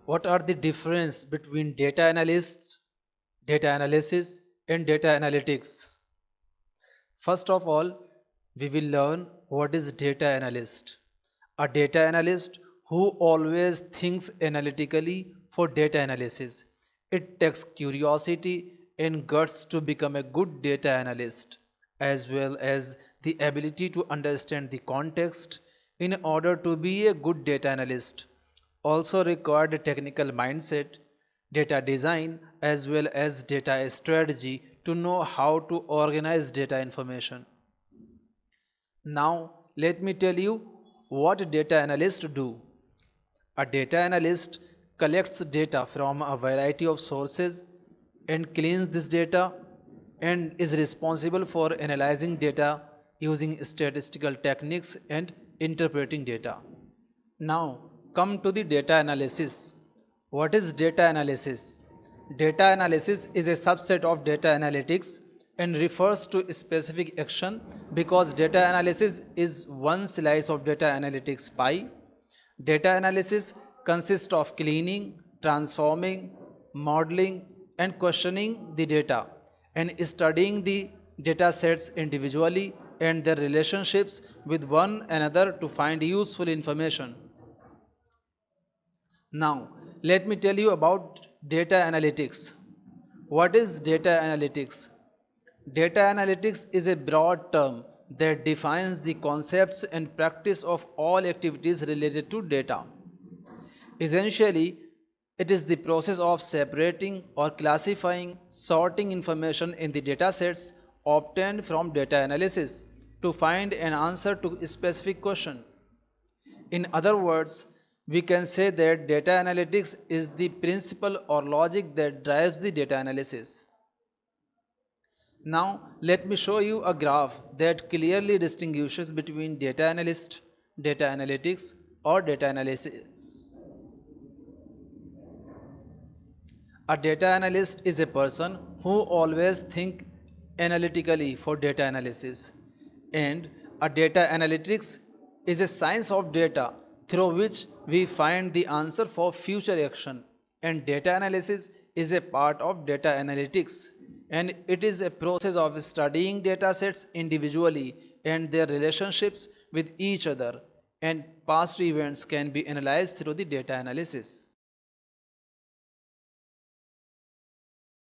What are the difference between data analysts, data analysis and data analytics? First of all, we will learn what is data analyst. A data analyst who always thinks analytically for data analysis. It takes curiosity and guts to become a good data analyst, as well as the ability to understand the context in order to be a good data analyst. Also required a technical mindset, data design, as well as data strategy to know how to organize data information. Now, let me tell you what data analysts do. A data analyst collects data from a variety of sources and cleans this data and is responsible for analyzing data using statistical techniques and interpreting data. Now, come to the data analysis. What is data analysis? Data analysis is a subset of data analytics and refers to specific action because data analysis is one slice of data analytics pie. Data analysis consists of cleaning, transforming, modeling, and questioning the data and studying the data sets individually and their relationships with one another to find useful information. Now, let me tell you about data analytics. What is data analytics? Data analytics is a broad term that defines the concepts and practice of all activities related to data. Essentially, it is the process of separating or classifying, sorting information in the data sets obtained from data analysis to find an answer to a specific question. In other words, we can say that data analytics is the principle or logic that drives the data analysis. Now, let me show you a graph that clearly distinguishes between data analyst, data analytics, or data analysis. A data analyst is a person who always thinks analytically for data analysis, and a data analytics is a science of data through which we find the answer for future action, and data analysis is a part of data analytics, and it is a process of studying data sets individually and their relationships with each other, and past events can be analyzed through the data analysis.